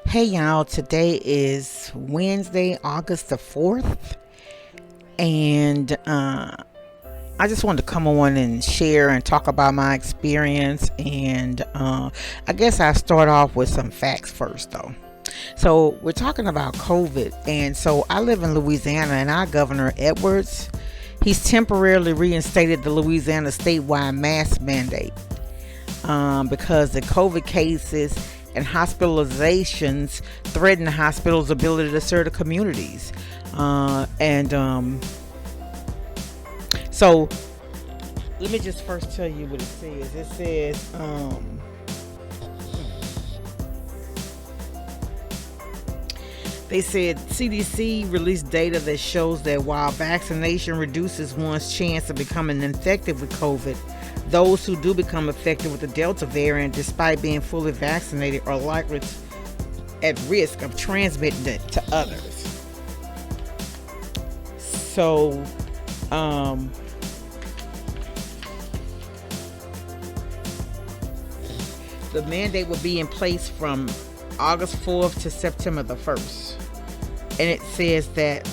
Hey y'all, today is Wednesday, August the 4th, and I just wanted to come on and share and talk about my experience. And I guess I'll start off with some facts first, though. So, we're talking about COVID, and so I live in Louisiana, and our governor, Edwards, he's temporarily reinstated the Louisiana statewide mask mandate because the COVID cases and hospitalizations threaten the hospital's ability to serve the communities. So let me just first tell you what it says. It says, they said CDC released data that shows that while vaccination reduces one's chance of becoming infected with COVID, those who do become affected with the Delta variant, despite being fully vaccinated, are likely at risk of transmitting it to others. So, the mandate will be in place from August 4th to September the 1st. And it says that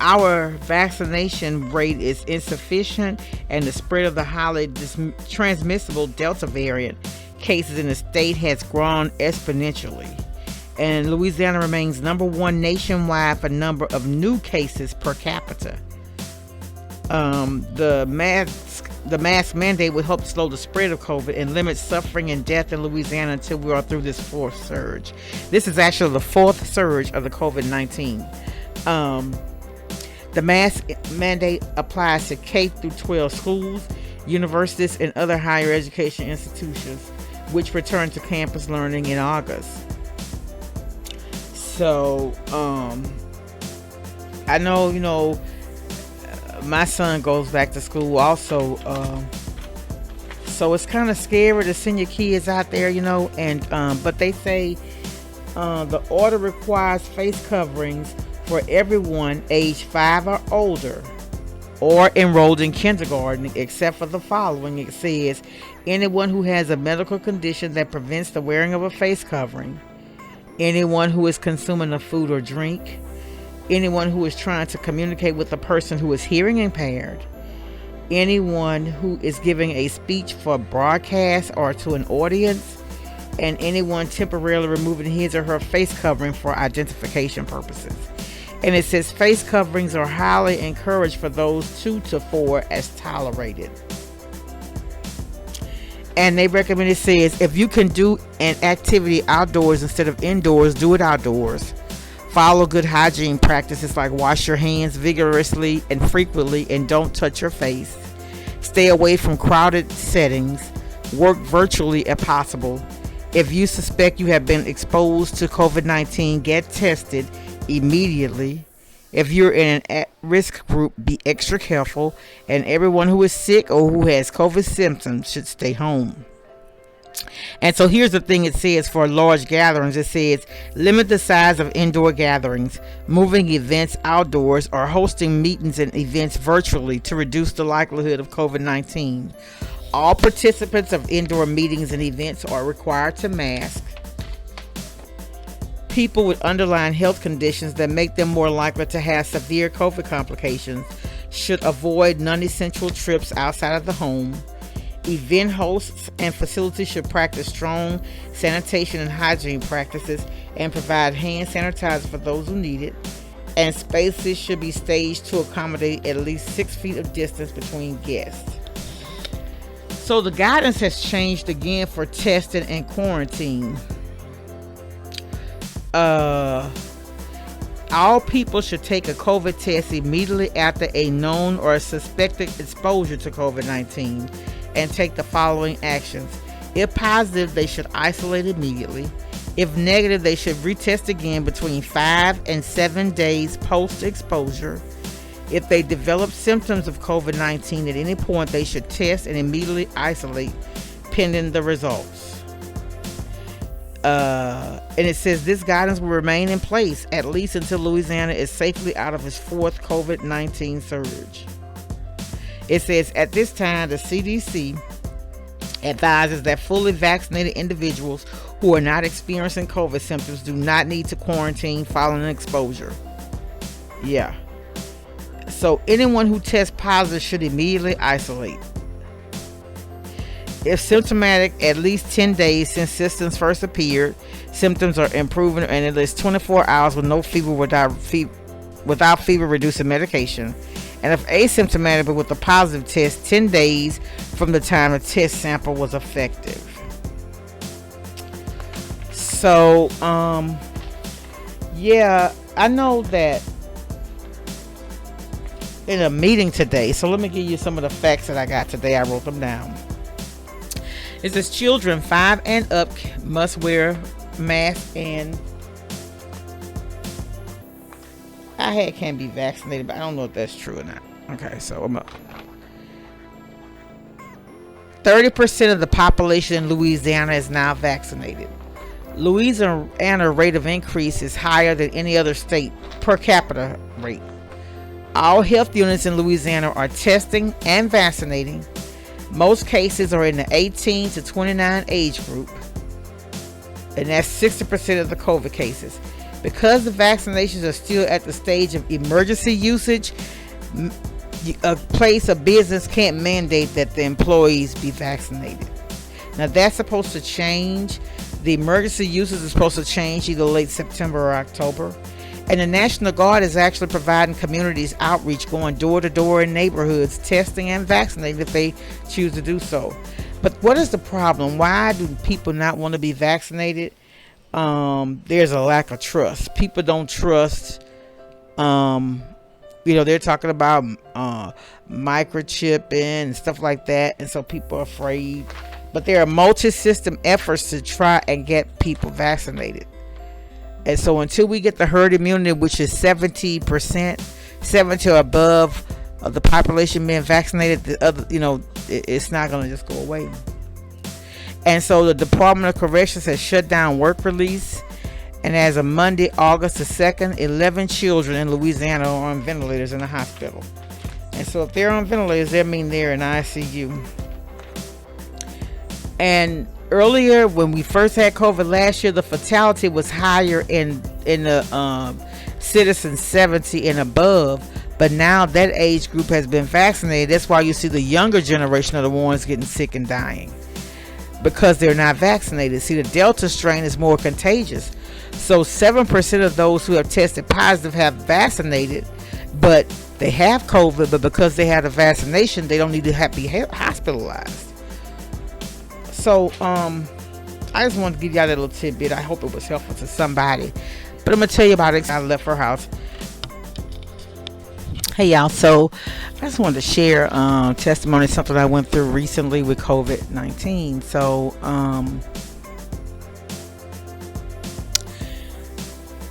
our vaccination rate is insufficient, and the spread of the highly transmissible Delta variant cases in the state has grown exponentially. And Louisiana remains number one nationwide for number of new cases per capita. The mask mandate will help slow the spread of COVID and limit suffering and death in Louisiana until we are through this fourth surge. This is actually the fourth surge of the COVID-19. The mask mandate applies to K through 12 schools, universities, and other higher education institutions, which return to campus learning in August. So, I know, my son goes back to school also. So it's kind of scary to send your kids out there, but they say the order requires face coverings for everyone age 5 or older or enrolled in kindergarten, except for the following. It says anyone who has a medical condition that prevents the wearing of a face covering, anyone who is consuming a food or drink, anyone who is trying to communicate with a person who is hearing impaired, anyone who is giving a speech for broadcast or to an audience, and anyone temporarily removing his or her face covering for identification purposes. And it says face coverings are highly encouraged for those 2 to 4 as tolerated. And they recommend, it says, if you can do an activity outdoors instead of indoors, do it outdoors. Follow good hygiene practices like wash your hands vigorously and frequently and don't touch your face. Stay away from crowded settings. Work virtually if possible. If you suspect you have been exposed to COVID-19, get tested immediately. If you're in an at-risk group, be extra careful. And everyone who is sick or who has COVID symptoms should stay home. And so here's the thing it says for large gatherings. It says limit the size of indoor gatherings, moving events outdoors, or hosting meetings and events virtually to reduce the likelihood of COVID-19. All participants of indoor meetings and events are required to mask. People with underlying health conditions that make them more likely to have severe COVID complications should avoid non-essential trips outside of the home. Event hosts and facilities should practice strong sanitation and hygiene practices and provide hand sanitizer for those who need it. And spaces should be staged to accommodate at least 6 feet of distance between guests. So the guidance has changed again for testing and quarantine. All people should take a COVID test immediately after a known or suspected exposure to COVID-19 and take the following actions. If positive, they should isolate immediately. If negative, they should retest again between 5 and 7 days post-exposure. If they develop symptoms of COVID-19 at any point, they should test and immediately isolate pending the results. And it says this guidance will remain in place at least until Louisiana is safely out of its fourth COVID-19 surge. It says at this time, the CDC advises that fully vaccinated individuals who are not experiencing COVID symptoms do not need to quarantine following an exposure. Yeah. So anyone who tests positive should immediately isolate. If symptomatic, at least 10 days since symptoms first appeared, symptoms are improving, and at least 24 hours with no fever without fever reducing medication. And if asymptomatic but with a positive test, 10 days from the time the test sample was effective. So, yeah, I know that in a meeting today, so let me give you some of the facts that I got today. I wrote them down. It says children 5 and up must wear masks, and I can be vaccinated, but I don't know if that's true or not. Okay, so I'm up. 30% of the population in Louisiana is now vaccinated. Louisiana rate of increase is higher than any other state per capita rate. All health units in Louisiana are testing and vaccinating. Most cases are in the 18 to 29 age group, and that's 60% of the COVID cases. Because the vaccinations are still at the stage of emergency usage, a place or business can't mandate that the employees be vaccinated. Now that's supposed to change. The emergency usage is supposed to change either late September or October. And the National Guard is actually providing communities outreach, going door to door in neighborhoods, testing and vaccinating if they choose to do so. But what is the problem? Why do people not want to be vaccinated? There's a lack of trust. People don't trust. They're talking about microchipping and stuff like that, and so people are afraid. But there are multi-system efforts to try and get people vaccinated. And so until we get the herd immunity, which is 70%, 70 or above of the population being vaccinated, the other, it's not going to just go away. And so the Department of Corrections has shut down work release. And as of Monday, August the 2nd, 11 children in Louisiana are on ventilators in the hospital. And so if they're on ventilators, that means they're in ICU. And earlier, when we first had COVID last year, the fatality was higher in the citizens 70 and above. But now that age group has been vaccinated. That's why you see the younger generation are the ones getting sick and dying, because they're not vaccinated. See, the Delta strain is more contagious. So 7% of those who have tested positive have vaccinated, but they have COVID, but because they had a vaccination, they don't need to be hospitalized. So I just wanted to give y'all that little tidbit. I hope it was helpful to somebody. But I'm going to tell you about it. I left her house. Hey y'all, so I just wanted to share testimony, something I went through recently with COVID-19. So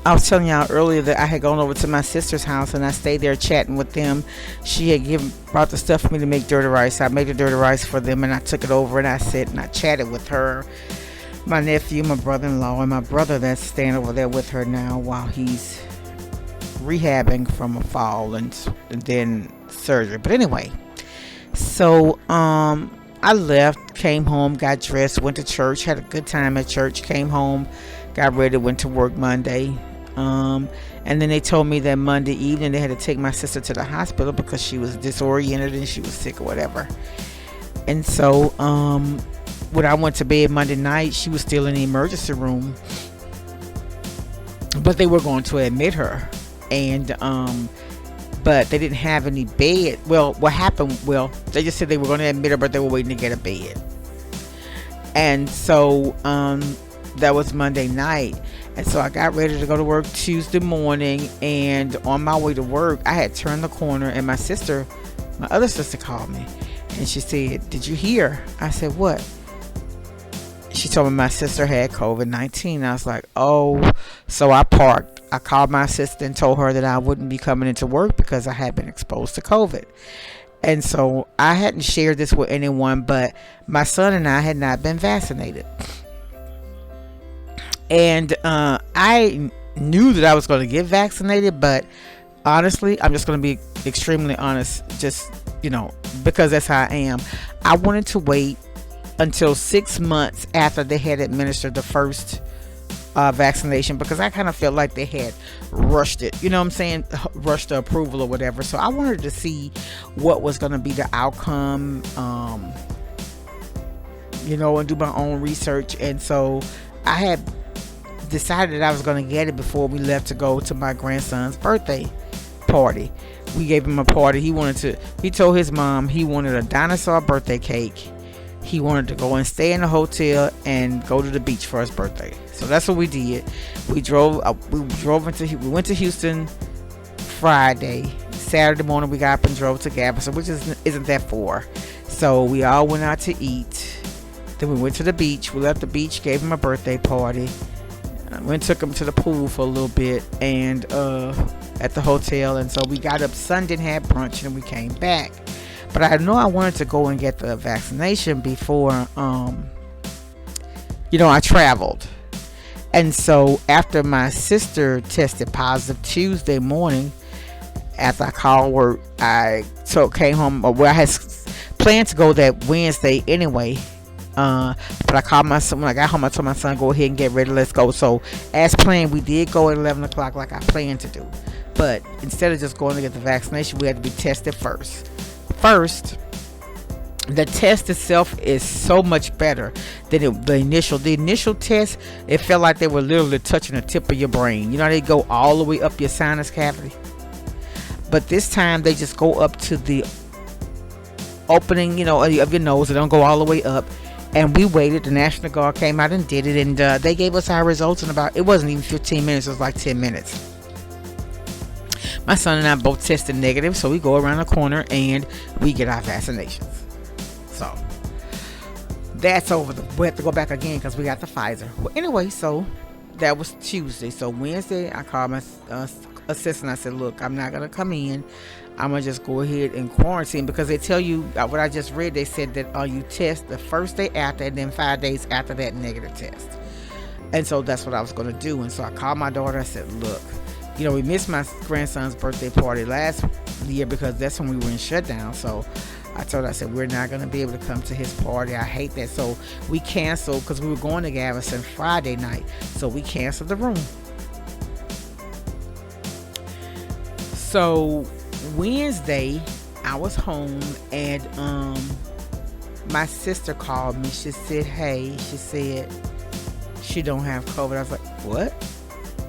I was telling y'all earlier that I had gone over to my sister's house and I stayed there chatting with them. She had brought the stuff for me to make dirty rice. I made the dirty rice for them, and I took it over and I sat and I chatted with her, my nephew, my brother-in-law, and my brother that's staying over there with her now while he's rehabbing from a fall and then surgery. But anyway, so I left, came home, got dressed, went to church, had a good time at church, came home, got ready, went to work Monday. And then they told me that Monday evening they had to take my sister to the hospital because she was disoriented and she was sick or whatever. And so when I went to bed Monday night, she was still in the emergency room, but they were going to admit her. And but they didn't have any bed. Well, what happened? Well, they just said they were going to admit her, but they were waiting to get a bed. And so that was Monday night. And so I got ready to go to work Tuesday morning, and on my way to work, I had turned the corner, and my other sister called me, and she said, "Did you hear?" I said, "What?" She told me my sister had COVID-19. I was like, "Oh." So I parked. I called my sister and told her that I wouldn't be coming into work because I had been exposed to COVID. And so I hadn't shared this with anyone, but my son and I had not been vaccinated. And I knew that I was going to get vaccinated, but honestly, I'm just going to be extremely honest, just, because that's how I am. I wanted to wait until 6 months after they had administered the first vaccination, because I kind of felt like they had rushed it, you know what I'm saying, rushed the approval or whatever. So I wanted to see what was going to be the outcome, and do my own research. And so I had decided that I was going to get it before we left to go to my grandson's birthday party. We gave him a party. He told his mom he wanted a dinosaur birthday cake. He wanted to go and stay in a hotel and go to the beach for his birthday. So that's what we did. We went to Houston Friday. Saturday morning we got up and drove to Galveston, which isn't that far. So we all went out to eat. Then we went to the beach. We left the beach, gave him a birthday party. We took him to the pool for a little bit and at the hotel. And so we got up Sunday and had brunch, and we came back. But I know I wanted to go and get the vaccination before I traveled. And so after my sister tested positive Tuesday morning, after I called work, I came home. Well, I had planned to go that Wednesday anyway. But I called my son when I got home. I told my son, go ahead and get ready, let's go. So as planned, we did go at 11 o'clock like I planned to do. But instead of just going to get the vaccination, we had to be tested first. The test itself is so much better than the initial test. It felt like they were literally touching the tip of your brain. They go all the way up your sinus cavity. But this time they just go up to the opening, of your nose. They don't go all the way up. And we waited. The National Guard came out and did it. And they gave us our results in it wasn't even 15 minutes. It was like 10 minutes. My son and I both tested negative. So we go around the corner and we get our vaccinations. So that's over. We have to go back again because we got the Pfizer. Well, anyway, so that was Tuesday. So Wednesday, I called my assistant. I said, look, I'm not going to come in. I'm going to just go ahead and quarantine, because they tell you what I just read. They said that you test the first day after and then 5 days after that negative test. And so that's what I was going to do. And so I called my daughter. I said, look, we missed my grandson's birthday party last year because that's when we were in shutdown. So I told her, I said, we're not going to be able to come to his party. I hate that. So we canceled, because we were going to Galveston Friday night. So we canceled the room. So Wednesday, I was home, and my sister called me. She said, hey, she don't have COVID. I was like, what?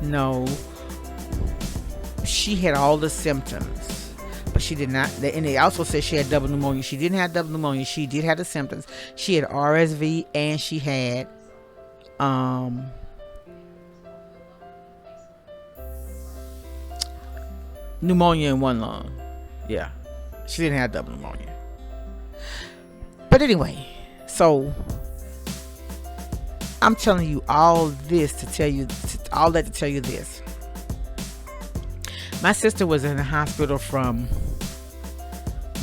No. She had all the symptoms, but she did not. And they also said she had double pneumonia. She didn't have double pneumonia. She did have the symptoms. She had RSV, and she had pneumonia in one lung. Yeah, she didn't have double pneumonia. But anyway, so I'm telling you all this to tell you this. My sister was in the hospital from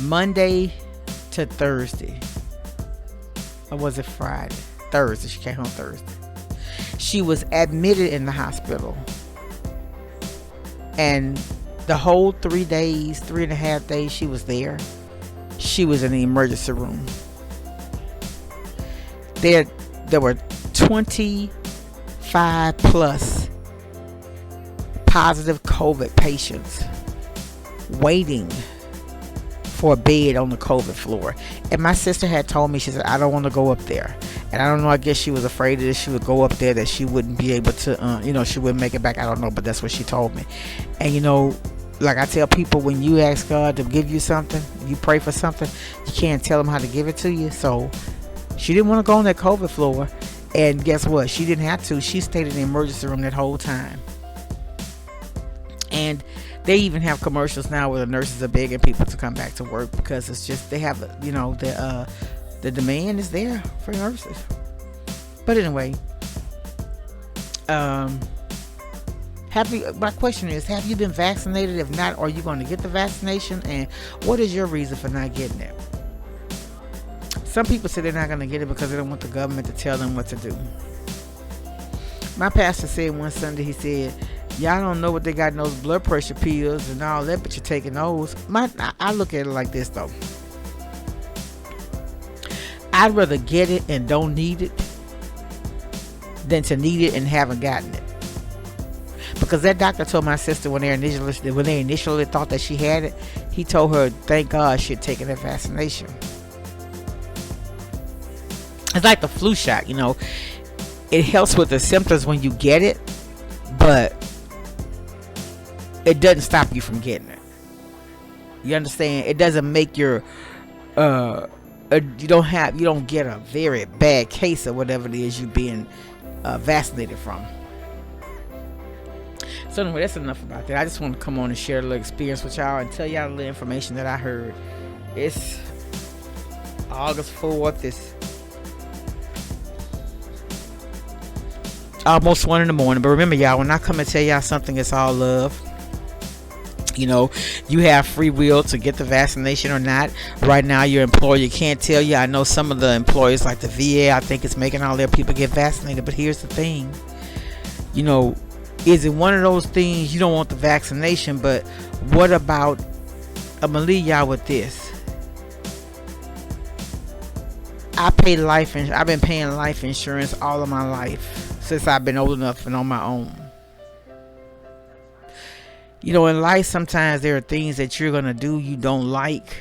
Monday to Thursday. Or was it Friday? Thursday. She came home Thursday. She was admitted in the hospital. And the whole 3.5 days she was there, she was in the emergency room. There were 25 plus positive COVID patients waiting for a bed on the COVID floor. And my sister had told me, she said, I don't want to go up there. And I don't know, I guess she was afraid that if she would go up there that she wouldn't be able to, she wouldn't make it back. I don't know, but that's what she told me. And like I tell people, when you ask God to give you something, you pray for something, you can't tell him how to give it to you. So she didn't want to go on that COVID floor. And guess what? She didn't have to. She stayed in the emergency room that whole time. And they even have commercials now where the nurses are begging people to come back to work, because it's just, they have, the demand is there for nurses. But anyway, my question is, have you been vaccinated? If not, are you going to get the vaccination? And what is your reason for not getting it? Some people say they're not going to get it because they don't want the government to tell them what to do. My pastor said one Sunday, he said, y'all don't know what they got in those blood pressure pills and all that, but you're taking those. I look at it like this, though. I'd rather get it and don't need it than to need it and haven't gotten it. Because that doctor told my sister when they initially thought that she had it, he told her, thank God she had taken that vaccination. It's like the flu shot, you know. It helps with the symptoms when you get it, but it doesn't stop you from getting it. You understand? It doesn't make your you don't get a very bad case of whatever it is you're being vaccinated from. So anyway, that's enough about that. I just want to come on and share a little experience with y'all and tell y'all a little information that I heard. It's August 4th. It's almost 1 in the morning. But remember, y'all, when I come and tell y'all something, it's all love. You know, you have free will to get the vaccination or not. Right now, your employer can't tell you. I know some of the employers, like the VA, I think it's making all their people get vaccinated. But here's the thing. You know, is it one of those things you don't want the vaccination, but what about, I'm going to leave y'all with this. I've been paying life insurance all of my life since I've been old enough and on my own. You know, in life, sometimes there are things that you're going to do you don't like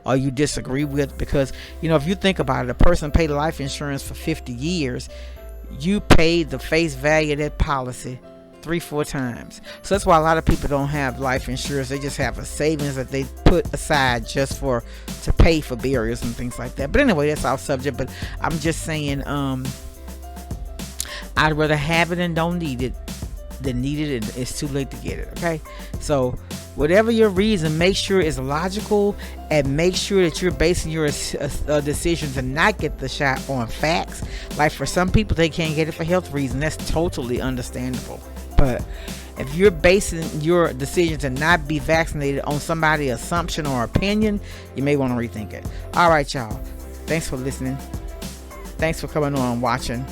or you disagree with, because, you know, if you think about it, a person paid life insurance for 50 years. You paid the face value of that policy 3-4 times. So that's why a lot of people don't have life insurance. They just have a savings that they put aside just to pay for burials and things like that. But anyway, that's off subject. But I'm just saying, I'd rather have it and don't need it than need it and it's too late to get it. Okay, so whatever your reason, make sure it's logical and make sure that you're basing your decision to not get the shot on facts. Like for some people, they can't get it for health reasons. That's totally understandable. But if you're basing your decision to not be vaccinated on somebody's assumption or opinion, you may want to rethink it. All right, y'all. Thanks for listening. Thanks for coming on and watching.